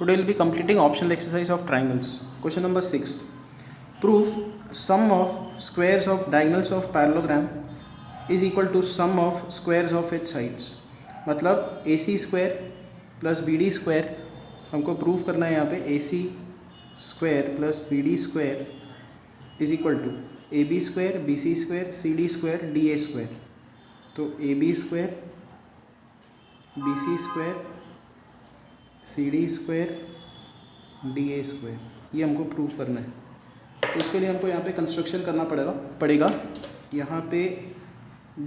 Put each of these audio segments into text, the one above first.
Today we'll be completing optional exercise of triangles. Question number 6. Prove sum of squares of diagonals of parallelogram is equal to sum of squares of its sides. मतलब AC square plus BD square हमको prove करना है यहाँ पे AC square plus BD square is equal to AB square BC square CD square DA square. तो AB square BC square CD square DA square ये हमको prove करना है. तो उसके लिए हमको यहाँ पे कंस्ट्रक्शन करना पड़ेगा. यहाँ पे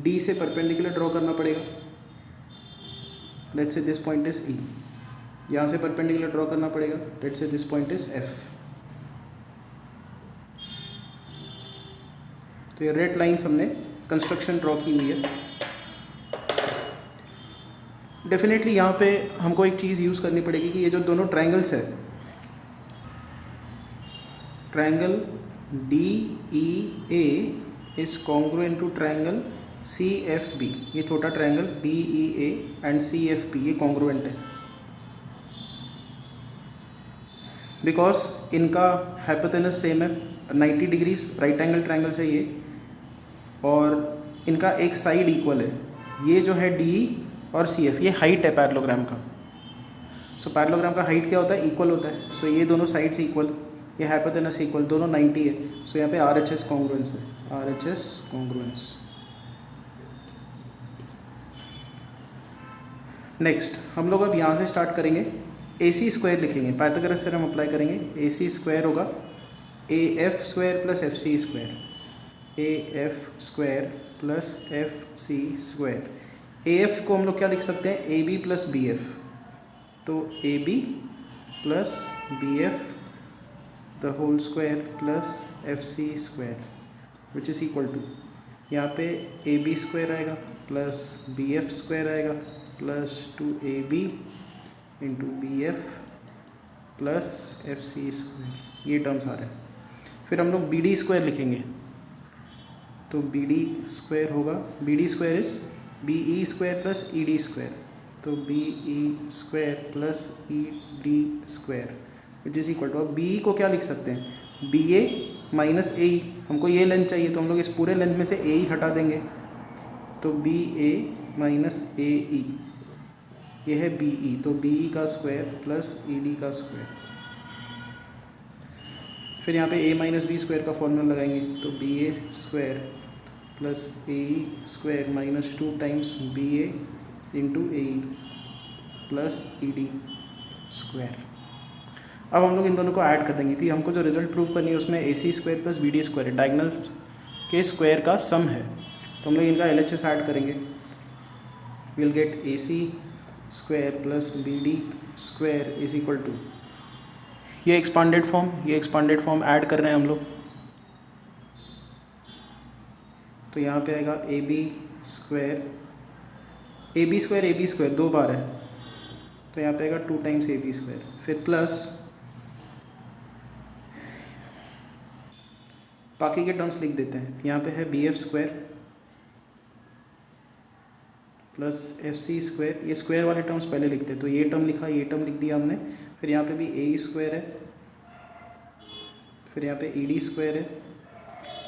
D से परपेंडिकुलर ड्रॉ करना पड़ेगा. Let's say this point is E. यहाँ से परपेंडिकुलर ड्रॉ करना पड़ेगा. Let's say this point is F. तो ये रेड लाइंस हमने कंस्ट्रक्शन ड्रॉ की हुई है. डेफिनेटली यहाँ पे हमको एक चीज़ यूज़ करनी पड़ेगी कि ये जो दोनों ट्रायंगल्स है, triangle DEA is congruent to triangle CFB. ये छोटा ट्रायंगल DEA एंड CFB ये कॉन्ग्रुएंट है बिकॉज इनका हाइपोटेनस सेम है. 90 डिग्रीज राइट एंगल ट्रायंगल्स है ये, और इनका एक साइड इक्वल है. ये जो है DE और CF ये हाइट है पैरेललोग्राम का. सो पैरेललोग्राम का हाइट क्या होता है? इक्वल होता है. सो ये दोनों साइड्स इक्वल, ये हाइपोटेनस इक्वल, दोनों 90 है. सो यहाँ पे RHS कॉन्ग्रुएंस है. RHS congruence. नेक्स्ट हम लोग अब यहाँ से स्टार्ट करेंगे. AC स्क्वायर लिखेंगे, पाइथागोरस थ्योरम अप्लाई करेंगे. AC स्क्वायर होगा AF square plus FC square. AF square plus FC square. AF को हम लोग क्या लिख सकते हैं? AB plus BF. तो AB plus BF the whole square plus FC square which is equal to, यहाँ पे AB स्क्वायर आएगा प्लस BF स्क्वायर आएगा plus 2AB into BF plus FC square. ये टर्म्स आ रहे हैं. फिर हम लोग BD स्क्वायर लिखेंगे. तो BD स्क्वायर होगा, BD square is BE square plus ED square. तो BE square plus ED square which is equal to, अब BE को क्या लिख सकते हैं? BA minus AE. हमको ये लेंथ चाहिए तो हम लोग इस पूरे लेंथ में से AE हटा देंगे. तो BA माइनस AE ये है BE. तो BE का स्क्वायर प्लस ED का स्क्वायर. फिर यहाँ पे A माइनस B स्क्वायर का फॉर्मूला लगाएंगे. तो BA square plus AE square minus 2 times BA into AE plus ED square. अब हम लोग इन दोनों को ऐड कर देंगे कि हमको जो रिजल्ट प्रूव करनी है उसमें AC square plus BD square diagonal के स्क्वायर का सम है. तो हम लोग इनका LHS ऐड करेंगे. Will get AC square plus BD square is equal to, ये एक्सपांडेड फॉर्म ऐड कर रहे हैं हम लोग. तो यहाँ पे आएगा AB स्क्वायर 2 बार है. तो यहाँ पे आएगा 2 टाइम्स AB स्क्वायर. फिर प्लस बाकी के टर्म्स लिख देते हैं. यहाँ पे है BF square plus FC square. ये स्क्वायर वाले टर्म्स पहले लिखते हैं. तो ये टर्म लिखा, ये टर्म लिख दिया हमने. फिर यहाँ पे भी AE स्क्वायर है. फिर यहाँ पे ED स्क्वायर है.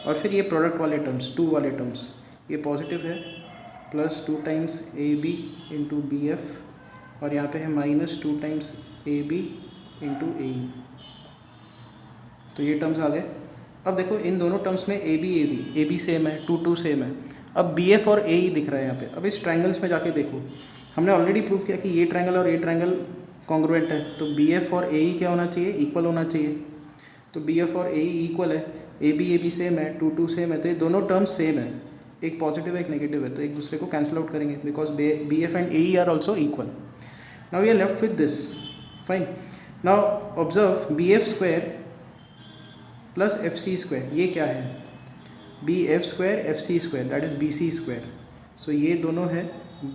और फिर ये प्रोडक्ट वाले टर्म्स, 2 वाले टर्म्स, ये पॉजिटिव है plus 2 times AB into BF. और यहाँ पे है minus 2 times AB into AE. तो ये टर्म्स आ गए. अब देखो इन दोनों टर्म्स में AB सेम है, 2 सेम है. अब BF और AE दिख रहा है यहाँ पे. अब इस ट्रायंगल्स में जाके देखो, हमने ऑलरेडी प्रूव किया कि ये ट्रायंगल और ये ट्रायंगल कॉन्ग्रुएंट है. तो BF और AE क्या होना चाहिए? इक्वल होना चाहिए. तो BF और AE इक्वल है. AB सेम है, 2 सेम है. तो ये दोनों टर्म्स सेम है, एक पॉजिटिव है एक नेगेटिव है. तो एक दूसरे को कैंसिल आउट करेंगे because BF and AE are also equal. Now we are left with this. Fine. Now observe BF square plus FC square ये क्या है? BF square FC square that is BC square. So ये दोनों है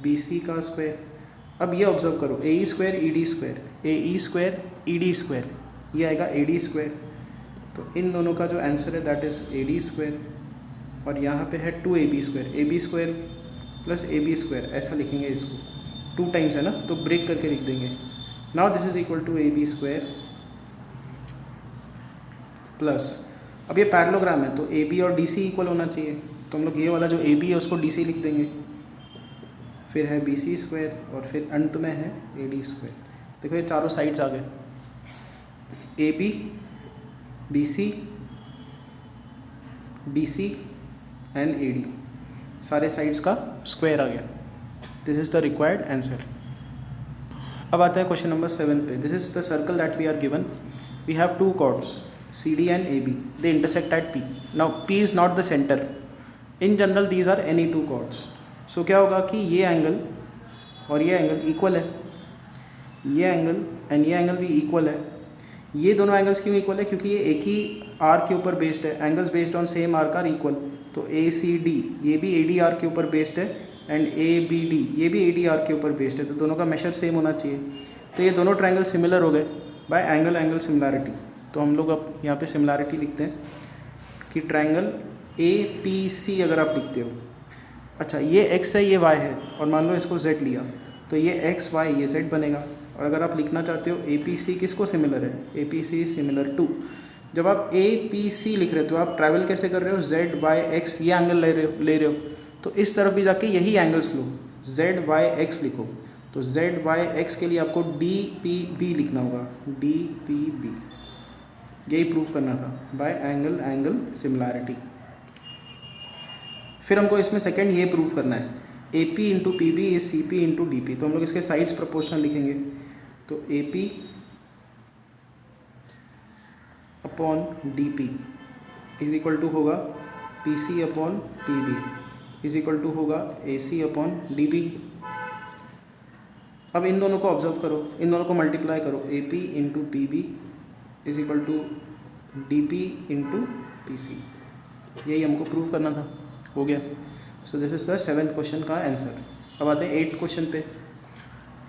BC का square. अब ये observe करो AE square ED square, AE square ED square, ये आएगा AD स्क्वायर. तो इन दोनों का जो आंसर है दैट इज AD स्क्वायर. और यहाँ पे है 2AB square, AB square plus AB square ऐसा लिखेंगे इसको. 2 टाइम्स है ना, तो ब्रेक करके लिख देंगे. Now this is equal to A B square plus, अब ये पैरेललोग्राम है तो ए बी और डी सी इक्वल होना चाहिए, तो हम लोग ये वाला जो ए बी है उसको डी सी लिख देंगे, फिर है बी सी स्क्वायर और फिर अंत में है ए डी स्क्वायर। देखो ये चारों साइड्स आ गए, A B C D C and A D, सारे साइड्स का स्क्वायर आ गया। This is the required answer. अब आता है क्वेश्चन नंबर 7 पे। This is the circle that we are given, we have two chords CD and AB, they intersect at P. Now P is not the center. In general these are any two chords. So क्या होगा कि ये angle और ये angle equal है, ये angle and ये angle भी इक्वल है। ये दोनों एंगल्स क्यों इक्वल है? क्योंकि ये एक ही आर के ऊपर बेस्ड है, angles based on same arc are equal. तो ACD ये भी ADR के ऊपर बेस्ड है एंड ABD ये भी ADR के ऊपर बेस्ड है, तो दोनों का मेशर सेम होना चाहिए। तो ये दोनों ट्रायंगल सिमिलर हो गए बाय एंगल एंगल सिमिलैरिटी। तो हम लोग अब यहाँ पे सिमिलैरिटी लिखते हैं कि ट्रायंगल APC अगर आप लिखते हो, अच्छा ये x है ये y है और मान लो इसको z लिया, तो ये x y ये z बनेगा। और अगर आप लिखना चाहते हो APC किसको सिमिलर है, APC इज सिमिलर टू, जब आप APC लिख रहे हो तो आप ट्रैवल कैसे कर रहे हो, z y x ये एंगल ले रहे हो, तो इस तरफ भी जाके यही एंगल्स लो, z y x लिखो। तो z y x के लिए आपको DPB लिखना होगा, DPB, यही प्रूव करना था बाय एंगल एंगल सिमिलैरिटी। फिर हमको इसमें सेकंड ये प्रूव करना है AP into P B is CP into DP। तो हम लोग इसके साइड्स प्रोपोर्शनल लिखेंगे, तो AP upon DP is equal to होगा PC upon PB is equal to होगा AC अपॉन DB। अब इन दोनों को ऑब्जर्व करो, इन दोनों को मल्टीप्लाई करो, AP into PB is equal to DP into PC, यही हमको प्रूव करना था, हो गया। So this is the 7th question का आंसर। अब आते हैं 8th क्वेश्चन पे।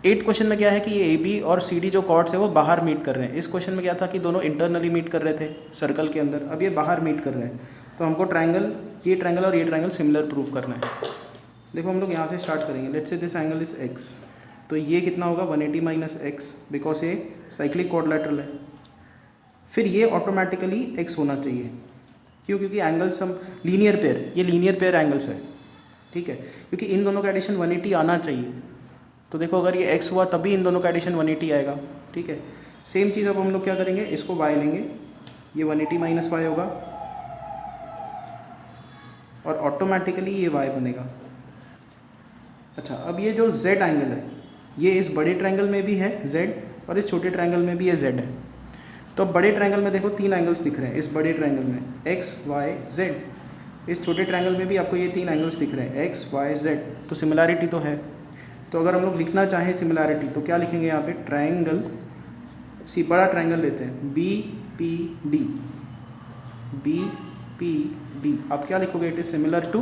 8th क्वेश्चन में क्या है कि ये AB और CD जो कॉर्ड्स है वो बाहर मीट कर रहे हैं। इस क्वेश्चन में क्या था कि दोनों इंटरनली मीट कर रहे थे सर्कल के अंदर, अब ये बाहर मीट कर रहे हैं, तो हमको ट्रायंगल, ये ट्रायंगल और ये ट्रायंगल सिमिलर प्रूव करना है। देखो हम लोग यहाँ से स्टार्ट करेंगे, let's say this angle is x, तो ये कितना होगा 180 माइनस x, बिकॉज ये साइक्लिक क्वाड्रिलेटरल है। फिर ये ऑटोमेटिकली x होना चाहिए, क्यों? क्योंकि एंगल्स हम लीनियर पेयर, ये लीनियर पेयर एंगल्स है, ठीक है, क्योंकि इन दोनों का एडिशन 180 आना चाहिए। तो देखो अगर ये x हुआ तभी इन दोनों का एडिशन 180 आएगा, ठीक है। सेम चीज़ अब हम लोग क्या करेंगे, इसको y लेंगे, ये 180 माइनस y होगा और ऑटोमेटिकली ये y बनेगा। अच्छा, अब ये जो z एंगल है ये इस बड़े ट्रायंगल में भी है z और इस छोटे ट्रायंगल में भी ये z है। तो अब बड़े ट्रायंगल में देखो 3 एंगल्स दिख रहे हैं, इस बड़े ट्रायंगल में x y z, इस छोटे ट्रायंगल में भी आपको ये 3 एंगल्स दिख रहे हैं x y z, तो सिमिलैरिटी तो है। तो अगर हम लोग लिखना चाहें सिमिलैरिटी तो क्या लिखेंगे यहाँ पे, ट्रायंगल सी, बड़ा ट्रायंगल लेते हैं BPD, BPD आप क्या लिखोगे, it is similar to.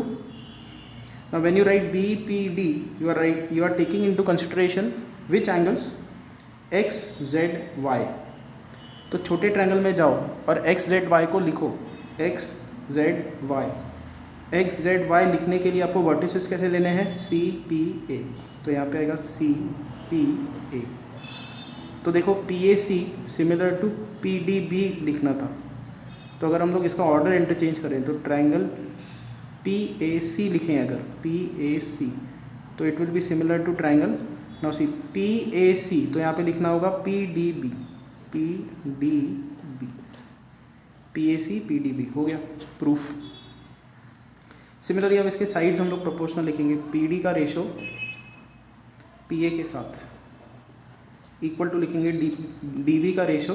Now when you write BPD you are taking into consideration which angles, x z y। तो छोटे ट्रायंगल में जाओ और x z y को लिखो, x z y, x z y लिखने के लिए आपको वर्टिसेस कैसे लेने हैं, C P A, तो यहाँ पे आएगा C P A। तो देखो PAC सिमिलर टू PDB लिखना था, तो अगर हम लोग इसका ऑर्डर इंटरचेंज करें तो ट्रायंगल PAC लिखें, अगर PAC तो it will be similar to triangle, now see PAC, तो यहाँ पे लिखना होगा PDB, PAC PDB, हो गया प्रूफ। सिमिलरली अब इसके साइड्स हम लोग प्रोपोर्शनल लिखेंगे, PD का रेशो PA के साथ इक्वल टू लिखेंगे DB का रेशो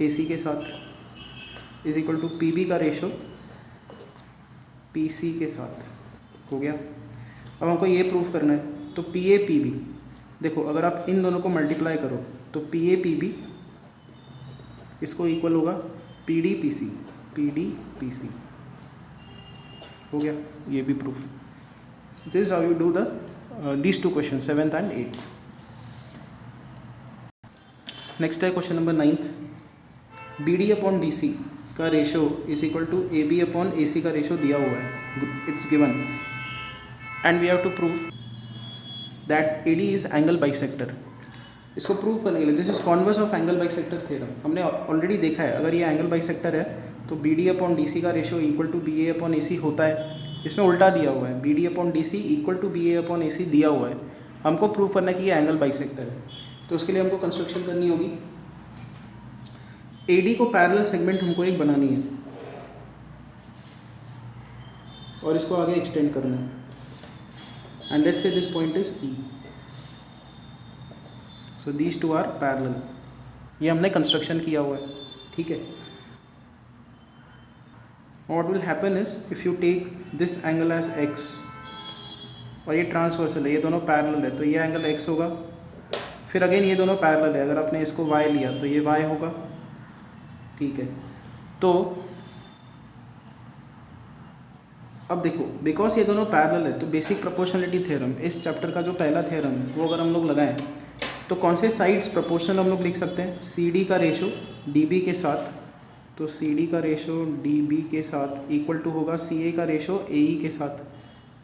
AC के साथ इज इक्वल टू PB का रेशो PC के साथ, हो गया। अब हमको ये प्रूफ करना है, तो PA PB, देखो अगर आप इन दोनों को मल्टीप्लाई करो तो PA PB इसको इक्वल होगा PD PC, PD PC, हो गया ये भी proof. This is how you do the these 2 question 7th and 8th। Next है question number 9th। BD upon DC का ratio is equal to AB upon AC का ratio दिया हुआ है, it's given, and we have to prove that AD is angle bisector. इसको prove करने के लिए this is converse of angle bisector theorem. हमने ऑलरेडी देखा है अगर ये एंगल बाइसेक्टर है तो B D upon D C का ratio equal to B A upon A C होता है। इसमें उल्टा दिया हुआ है, B D upon D C equal to B A upon A C दिया हुआ है। हमको प्रूव करना है कि ये एंगल बाइसेक्टर है, तो उसके लिए हमको कंस्ट्रक्शन करनी होगी। ए डी को पैरेलल सेगमेंट हमको एक बनानी है और इसको आगे एक्सटेंड करना है, and let's say this point is E. So these two are parallel. ये हमने कंस्ट्रक्शन किया हुआ है, ठीक है। What will happen is if you take this angle as x और ये ट्रांसवर्सल है, ये दोनों पैरेलल है, तो ये एंगल एक्स होगा। फिर अगेन ये दोनों पैरेलल है, अगर आपने इसको वाई लिया तो ये वाई होगा, ठीक है। तो अब देखो बिकॉज ये दोनों पैरेलल है तो बेसिक प्रोपोर्शनलिटी थ्योरम, इस चैप्टर का जो पहला थ्योरम है वो अगर हम लोग लगाएं तो कौन से साइड्स प्रोपोर्शनल हम लोग लिख सकते हैं, सी डी का रेशो डी बी के साथ, तो सी डी का रेशो डी बी के साथ इक्वल टू होगा सी ए का रेशो ए ई के साथ,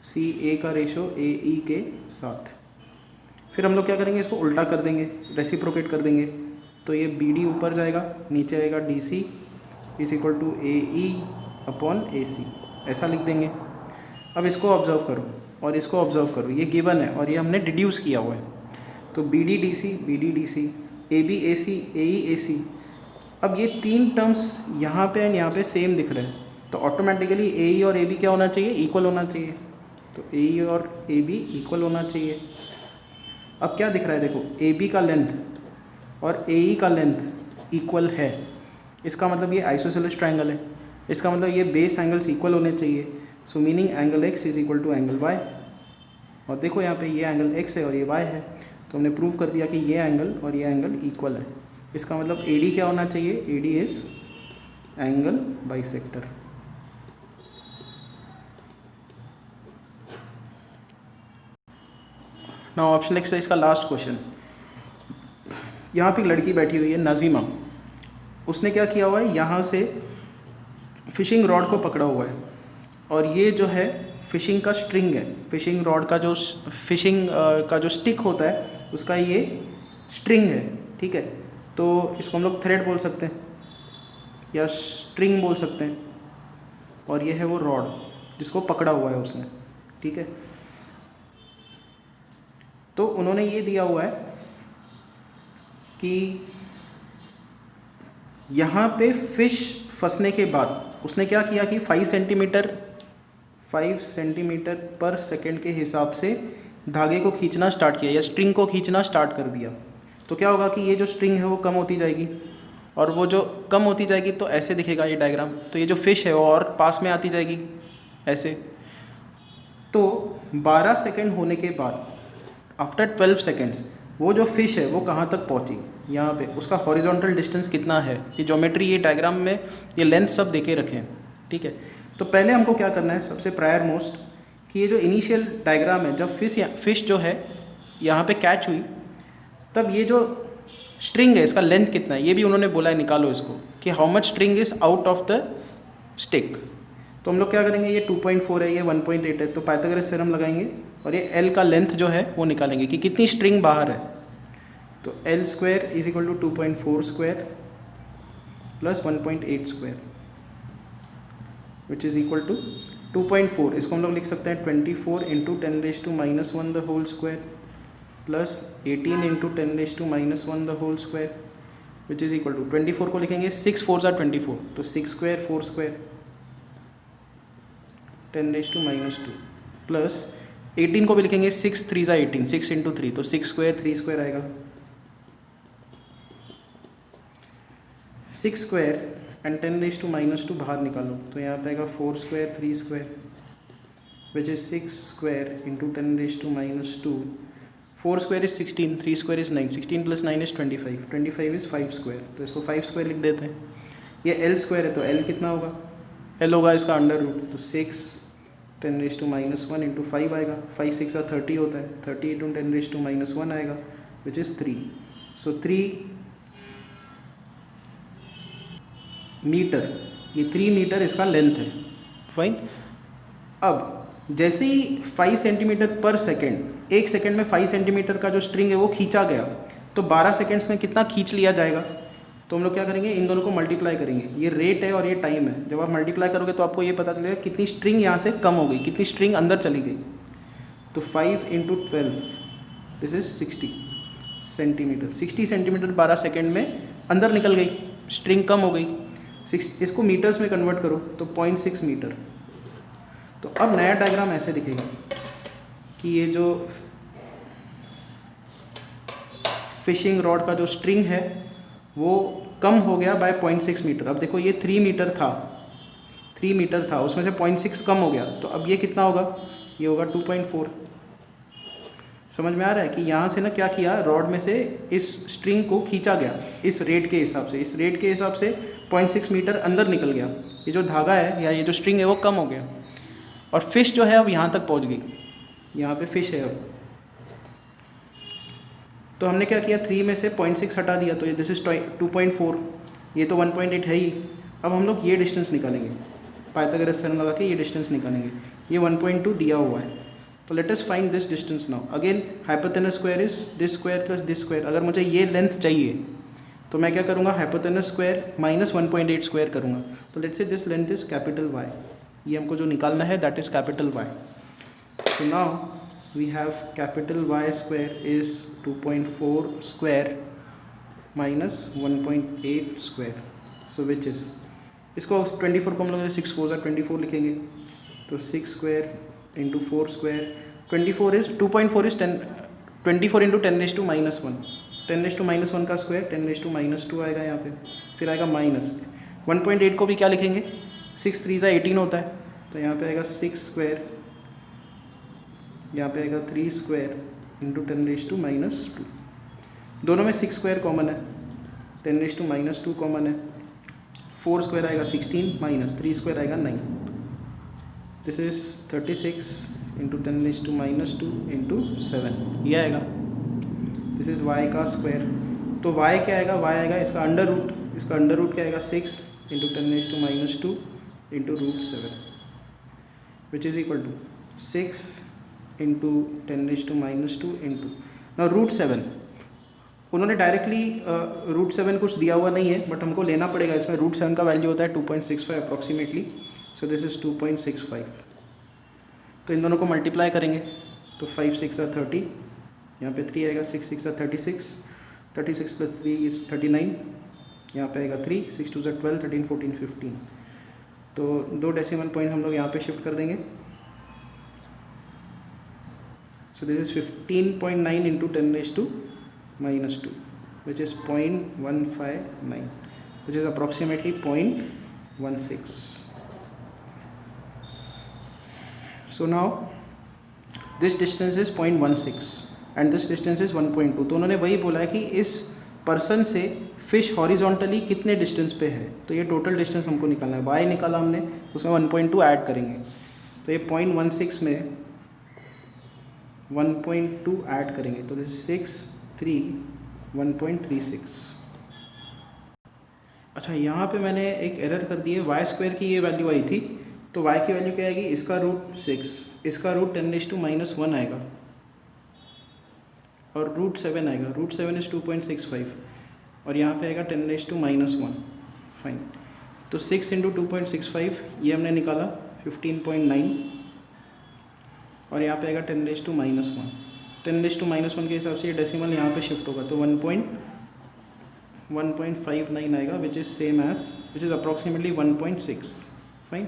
सी ए का रेशो ए ई के साथ। फिर हम लोग क्या करेंगे, इसको उल्टा कर देंगे, रेसिप्रोकेट कर देंगे, तो ये बी डी ऊपर जाएगा, नीचे आएगा D C is equal to A E upon A C, ऐसा लिख देंगे। अब इसको ऑब्जर्व करो और इसको ऑब्जर्व करो, ये गिवन है और ये हमने डिड्यूस किया हुआ है। तो B D D C, B D D C, A B A C, A E A C. अब ये तीन टर्म्स यहाँ पे एंड यहाँ पे सेम दिख रहे हैं, तो ऑटोमेटिकली ए ई और ए बी क्या होना चाहिए, इक्वल होना चाहिए। तो ए ई और ए बी इक्वल होना चाहिए। अब क्या दिख रहा है, देखो ए बी का लेंथ और ए ई का लेंथ इक्वल है, इसका मतलब ये आइसोसेलेस ट्रायंगल है, इसका मतलब ये बेस एंगल्स इक्वल होने चाहिए। So meaning angle x is equal to angle y. और देखो यहाँ पे ये एंगल एक्स है और ये वाई है, तो हमने प्रूव कर दिया कि ये एंगल और ये एंगल इक्वल है। इसका मतलब ए डी क्या होना चाहिए, A D is angle bisector. Now option exercise का लास्ट क्वेश्चन। यहाँ पे एक लड़की बैठी हुई है नज़ीमा, उसने क्या किया हुआ है, यहाँ से फिशिंग रॉड को पकड़ा हुआ है और ये जो है फिशिंग का स्ट्रिंग है, फिशिंग रॉड का जो फिशिंग का जो स्टिक होता है उसका ये स्ट्रिंग है, ठीक है। तो इसको हम लोग थ्रेड बोल सकते हैं या स्ट्रिंग बोल सकते हैं, और ये है वो रॉड जिसको पकड़ा हुआ है उसने, ठीक है। तो उन्होंने ये दिया हुआ है कि यहाँ पे फिश फंसने के बाद उसने क्या किया कि 5 सेंटीमीटर पर सेकंड के हिसाब से धागे को खींचना स्टार्ट किया या स्ट्रिंग को खींचना स्टार्ट कर दिया। तो क्या होगा कि ये जो स्ट्रिंग है वो कम होती जाएगी, और वो जो कम होती जाएगी तो ऐसे दिखेगा ये डायग्राम। तो ये जो फिश है वो और पास में आती जाएगी ऐसे। तो 12 सेकंड होने के बाद आफ्टर 12 सेकंड्स वो जो फिश है वो कहाँ तक पहुँची, यहाँ पे उसका हॉरिजॉन्टल डिस्टेंस कितना है, ये ज्योमेट्री ये डायग्राम में ये लेंथ सब देके रखे हैं, ठीक है। तो पहले हमको क्या करना है, सबसे प्रायर मोस्ट कि ये जो इनिशियल डायग्राम है, जब फिश जो है यहाँ पे कैच हुई तब ये जो स्ट्रिंग है इसका लेंथ कितना है, ये भी उन्होंने बोला है निकालो इसको कि how much string is out of the stick. तो हम लोग क्या करेंगे, ये 2.4 है, ये 1.8 है, तो पाइथागोरस थ्योरम लगाएंगे और ये L का लेंथ जो है वो निकालेंगे कि कितनी स्ट्रिंग बाहर है। तो L square is equal to 2.4 square plus 1.8 square which is equal to 2.4, इसको हम लोग लिख सकते हैं 24 into 10⁻⁻1 the whole square plus 18 into 10⁻⁻1 the whole square which is equal to 24 को लिखेंगे 6 4 24, तो 6 स्क्वायर 4 स्क्वायर 10⁻⁻2 प्लस 18 को भी लिखेंगे 6 3 18, 6 इंटू 3, तो 6 स्क्वायर 3 स्क्वायर आएगा। 6 स्क्वायर एंड 10⁻⁻2 बाहर निकालो, तो यहाँ पे आएगा 4 square 3 square which is 6 square into 10⁻⁻2। 4 square is 16, 3 square is 9, 16 plus 9 is 25, 25 is 5 square, तो इसको 5 स्क्वायर लिख देते हैं। ये L स्क्वायर है तो L कितना होगा, L होगा इसका अंडर रूट, तो 6 10⁻⁻1 इंटू 5 आएगा, 5 6 30 होता है, 30 इंटू 10⁻⁻1 आएगा विच इज़ 3। सो 3 मीटर, ये 3 मीटर इसका लेंथ है, फाइन। अब जैसे ही 5 सेंटीमीटर पर सेकेंड, एक सेकेंड में 5 सेंटीमीटर का जो स्ट्रिंग है वो खींचा गया, तो 12 सेकेंड्स में कितना खींच लिया जाएगा, तो हम लोग क्या करेंगे, इन दोनों को मल्टीप्लाई करेंगे। ये रेट है और ये टाइम है। जब आप मल्टीप्लाई करोगे तो आपको ये पता चलेगा कितनी स्ट्रिंग यहाँ से कम हो गई, कितनी स्ट्रिंग अंदर चली गई। तो 5 × 12 this is 60 centimetre. 60 centimetre 12 second में अंदर निकल गई, स्ट्रिंग कम हो गई। इसको मीटर्स में कन्वर्ट करो तो 0.6 मीटर। तो अब नया डायग्राम ऐसे दिखेगा कि ये जो फिशिंग रॉड का जो स्ट्रिंग है वो कम हो गया बाय 0.6 मीटर। अब देखो ये 3 मीटर था, उसमें से 0.6 कम हो गया, तो अब ये कितना होगा, ये होगा 2.4। समझ में आ रहा है कि यहाँ से ना क्या किया, रॉड में से इस स्ट्रिंग को खींचा गया इस रेट के हिसाब से, 0.6 मीटर अंदर निकल गया। ये जो धागा है या ये जो स्ट्रिंग है वो कम हो गया, और फिश जो है अब यहाँ तक पहुँच गई। यहाँ पे फिश है अब, तो हमने क्या किया, 3 में से 0.6 हटा दिया, तो ये दिस इज 2.4, ये तो 1.8 है ही। अब हम लोग ये डिस्टेंस निकालेंगे, पाइथागोरस थ्योरम लगा के ये डिस्टेंस निकालेंगे। ये 1.2 दिया हुआ है, तो let us find this distance now. Again hypotenuse square is this square plus this square. अगर मुझे ये लेंथ चाहिए तो मैं क्या करूँगा, हाइपोटेनस स्क्वायर माइनस 1.8 स्क्वायर करूँगा। तो let's say this length is capital Y, ये हमको जो निकालना है that is capital Y. So now we have capital Y square is 2.4 square minus 1.8 square, so which is, इसको 24 को हम लोग 6 4 24 लिखेंगे, तो 6 square into 4 square, 24 is 2.4 is 10, 24 into 10 raised to minus 1, 10 raised to minus 1 का स्क्वायर 10 raised to minus 2 आएगा यहाँ पे, फिर आएगा माइनस 1.8 को भी क्या लिखेंगे, 6 3 18 होता है, तो यहाँ पे आएगा 6 स्क्वायर, यहाँ पे आएगा 3 square into 10 raise to minus 2। दोनों में 6 स्क्वायर कॉमन है, 10 रेज टू माइनस 2 कॉमन है, 4 स्क्वायर आएगा 16 माइनस 3 स्क्वायर आएगा 9। This is 36 into 10 raise to minus 2 into 7, ये आएगा। दिस इज y का स्क्वायर, तो y क्या आएगा, y आएगा इसका अंडर रूट, इसका अंडर रूट क्या आएगा 6 into 10 raise to minus 2 into root 7, which is equal to 6 into 10 raise to minus 2 into ना रूट 7। उन्होंने डायरेक्टली रूट 7 कुछ दिया हुआ नहीं है, बट हमको लेना पड़ेगा। इसमें रूट 7 का वैल्यू होता है 2.65 अप्रॉक्सीमेटली, सो दिस इज 2.65। तो इन दोनों को मल्टीप्लाई करेंगे तो 5 6 30, यहाँ पे 3 आएगा, 6 6 36, 36 प्लस 3 इज 39, यहाँ पे आएगा 3, 6 2 12, 13 14 15। तो 2 डेसिमल पॉइंट हम लोग यहाँ पे शिफ्ट कर देंगे। So this is 15.9 into 10 raised to minus 2, which is 0.159, which is approximately 0.16. So now this distance is 0.16 and this distance is 1.2. तो उन्होंने वही बोला है कि इस पर्सन से फिश हॉरिजॉन्टली कितने डिस्टेंस पे है, तो ये टोटल डिस्टेंस हमको निकालना है। y निकाला हमने, उसमें 1.2 ऐड करेंगे, तो ये 0.16 में 1.2 ऐड करेंगे, तो दिस 6 3 1.36। अच्छा, यहाँ पे मैंने एक एरर कर दी है, वाई स्क्वायर की ये वैल्यू आई थी, तो वाई की वैल्यू क्या आएगी, इसका रूट 6, इसका रूट 10 रेज टू माइनस 1 आएगा, और रूट 7 आएगा, रूट 7 इज 2.65, और यहाँ पे आएगा 10 रेज टू माइनस 1। फाइन, तो 6 इंटू 2.65 ये हमने निकाला 15.9, और यहाँ पे आएगा 10 raise to minus 1। 10 raise to minus 1 के हिसाब से ये डेसिमल यहाँ पे शिफ्ट होगा, तो 1.59 आएगा, which is approximately 1.6। Fine,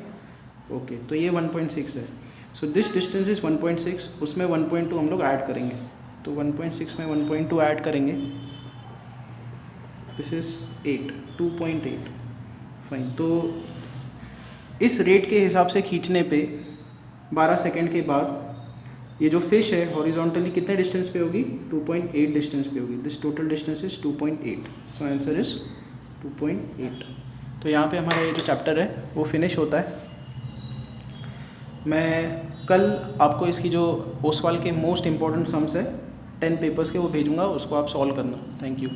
okay, तो ये 1.6 है। सो दिस डिस्टेंस इज़ 1.6, उसमें 1.2 हम लोग ऐड करेंगे, तो 1.6 में 1.2 ऐड करेंगे, दिस इज़ 2.8। फाइन, तो इस रेट के हिसाब से खींचने पे 12 सेकेंड के बाद ये जो फिश है हॉरिजॉन्टली कितने डिस्टेंस पे होगी, 2.8 डिस्टेंस पे होगी। This total distance is 2.8, so answer is 2.8। तो यहाँ पे हमारा ये जो चैप्टर है वो फिनिश होता है। मैं कल आपको इसकी जो ओसवाल के मोस्ट इम्पॉर्टेंट सम्स है 10 पेपर्स के, वो भेजूँगा, उसको आप सॉल्व करना। Thank you.